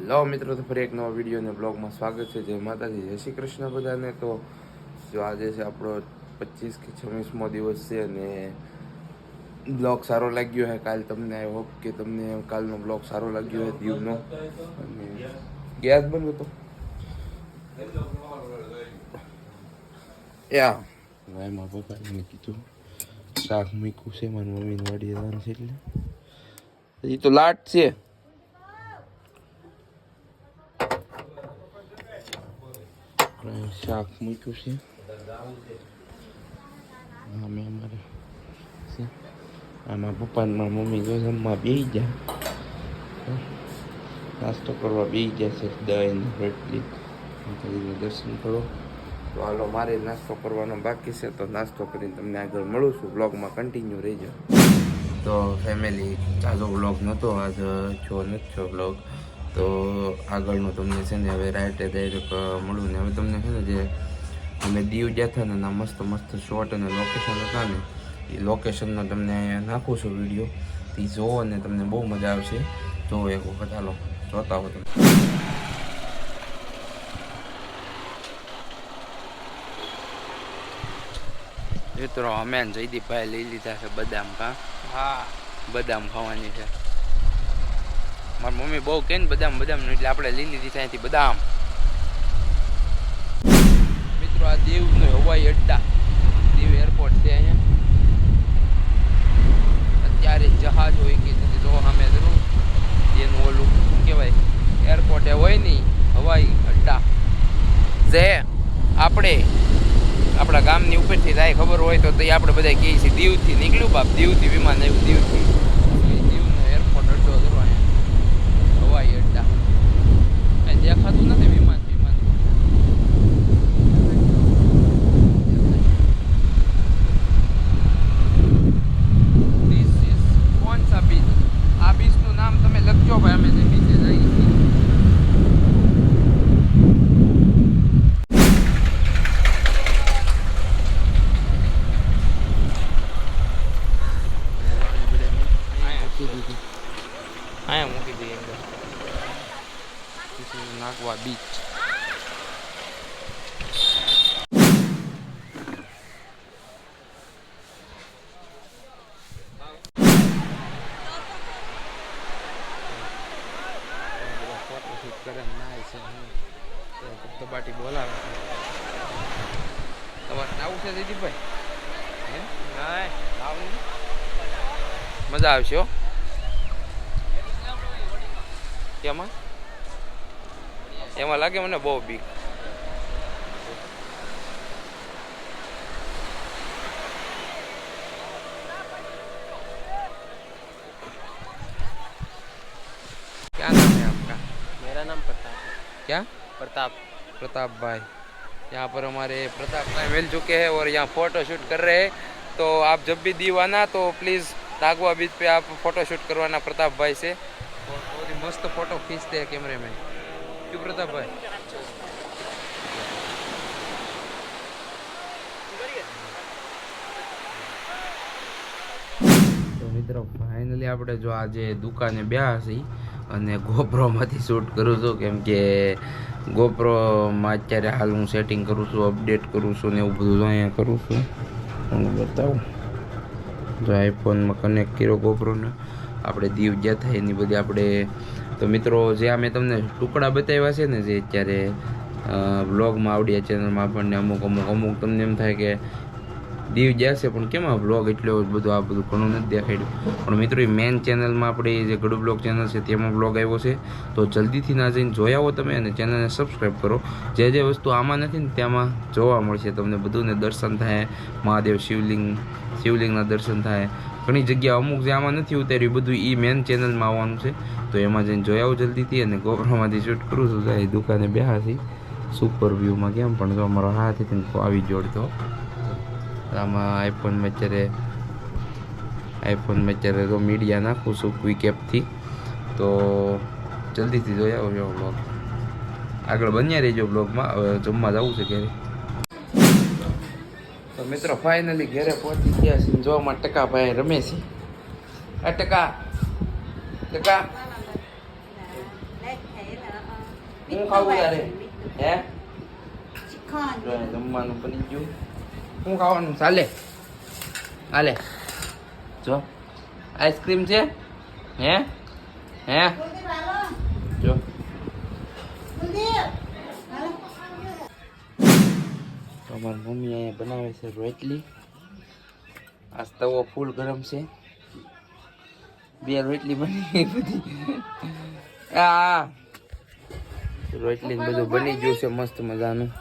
Hello મિત્રો, તો ફરી એક નવા વિડીયો અને બ્લોગમાં સ્વાગત છે. જય માતાજી, જય શ્રી કૃષ્ણ બધાને. તો જો આજે છે આપણો 25 કે 26મો દિવસ છે અને બ્લોગ સારો લાગ્યો છે કાલ તમને. આઈ હોપ કે તમને કાલનો બ્લોગ સારો લાગ્યો છે દીવનો. અને ગેસ બંધ હતો યા ભાઈ મારા પપ્પાને કીધું શાક મૂક્યું છે મારી મમ્મીને વાડી જવાનું છે એટલે એ તો લાટ છે. શાક મૂક્યું છે અમે અમારે આમાં પપ્પા ને મારા મમ્મી જો જમવા બેસી ગયા, નાસ્તો કરવા બેસી ગયા છે. દહીં રોટલી દર્શન કરો. તો હાલો મારે નાસ્તો કરવાનો બાકી છે, તો નાસ્તો કરીને તમને આગળ મળું છું. બ્લોગમાં કન્ટિન્યુ રહેજો. તો ફેમિલી ચાલો બ્લોગ નહોતો આજ, જો નથી છો બ્લોગ, તો આગળનું તમને છે ને હવે રાઈટે ડાયરેક્ટ મળું ને હવે તમને છે ને જે અમે દીવ ગયા હતા ને એના મસ્ત મસ્ત શોર્ટ અને લોકેશન હતા ને એ લોકેશનનો તમને નાખું છું વિડીયો. એ જોવો ને તમને બહુ મજા આવશે. જોવો એક વખત, હાલો જોતા હો તમે. મિત્રો અમે જયદીપભાઈ લઈ લીધા છે બદામ. હા બદામ ખાવાની છે. મારી મમ્મી બહુ કે ને બદામ બદામ એટલે આપણે લઈ લીધી છે અહીંથી બદામ. મિત્રો આ દીવનો હવાઈ અડ્ડા, દીવ એરપોર્ટ છે અહીંયા. અત્યારે જહાજ હોય કે જો સામે જરૂર એનું ઓલું શું કહેવાય એરપોર્ટ એ હોય નહીં, હવાઈ અડ્ડા જે આપણે આપણા ગામની ઉપરથી જાય ખબર હોય તો આપણે બધા કહીએ છીએ દીવથી નીકળ્યું બાપ, દીવથી વિમાન આવ્યું, દીવથી દીવનો એરપોર્ટ અડ્ડો કરો અહીંયા હવાઈ અડ્ડા. કાંઈ દેખાતું નથી વિમાન. આ બીચનું નામ તમે લખજો ભાઈ, અમે જે બીચે જઈએ છીએ. અહીંયા મૂકી દઈએ અંદર નાગવા બીચ. બાટી બોલાવે તમારે આવું છે દીદીભાઈ? મજા આવશે હો. કેમાં એમાં લાગે મને બહુ બીક. क्या नाम है आपका? मेरा नाम प्रताप है। क्या? प्रताप। प्रताप भाई, यहाँ पर हमारे प्रताप भाई मिल चुके हैं और यहाँ फोटो शूट कर रहे हैं. तो आप जब भी दीव आना तो प्लीज़ नागवा बीच पे आप फोटो शूट करवाना प्रताप भाई से. और बहुत ही मस्त फोटो खींचते हैं कैमरे में. क्यों प्रताप भाई? તો મિત્રો ફાઇનલી આપણે જો આજે દુકાને બેહા છીએ અને ગોપ્રોમાંથી શૂટ કરું છું, કેમ કે ગોપ્રોમાં અત્યારે હાલ હું સેટિંગ કરું છું, અપડેટ કરું છું ને એવું બધું અહીંયા કરું છું. હું બતાવું જો આઈફોનમાં કનેક્ટ કર્યો ગોપ્રોને. આપણે દીવ ગયા થાય એની બધી આપણે તો મિત્રો જે આ મેં તમને ટુકડા બતાવ્યા છે ને જે અત્યારે વ્લોગમાં આવડ્યા ચેનલમાં આપણને અમુક તમને એમ થાય કે દીવ જશે પણ કેમ આ બ્લોગ એટલો બધું આ બધું ઘણું નથી દેખાડ્યું. પણ મિત્રો એ મેઇન ચેનલમાં આપણી જે ગડુ બ્લોગ ચેનલ છે તેમાં બ્લોગ આવ્યો છે. તો જલ્દીથી ના જઈને જોઈ આવો તમે અને ચેનલને સબસ્ક્રાઈબ કરો. જે જે વસ્તુ આમાં નથી ને તેમાં જોવા મળશે તમને બધુંને. દર્શન થાય મહાદેવ શિવલિંગના દર્શન થાય ઘણી જગ્યા. અમુક જે આમાં નથી ઉતાર્યું બધું એ મેઇન ચેનલમાં આવવાનું છે. તો એમાં જઈને જોઈ આવો જલ્દીથી. અને ગોપ્રોમાંથી શૂટ કરું છું તો દુકાને બેહા છે સુપર વ્યૂમાં. કેમ પણ જો અમારો હાથથી આવી જોડતો આમાં આઈફોનમાં અત્યારે તો મીડિયા નાખું છું ક્વિક એપથી. તો જલ્દીથી જોઈ આવો જો બ્લોગ. આગળ બન્યા રહેજો બ્લોગમાં. હવે જમવા જવું છે ઘરે. તો મિત્રો ફાઇનલી ઘરે પહોંચી ગયા છે. જોવામાં ટકાભાઈ રમે છે. આ ટકા હું ખાવું તારે હે શિખંડ. જો અહીં જમવાનું બની ગયું શું ખાવાનું ચાલે હાલે જો આઈસ્ક્રીમ છે હે હે કુલદીપ હાલો. જો કુલદીપ હાલો. તો અમારી મમ્મી અહીંયા બનાવે છે રોટલી આ તવો ફૂલ ગરમ છે બે રોટલી બની બધી રોટલી ને બધું બની ગયું છે મસ્ત મજાનું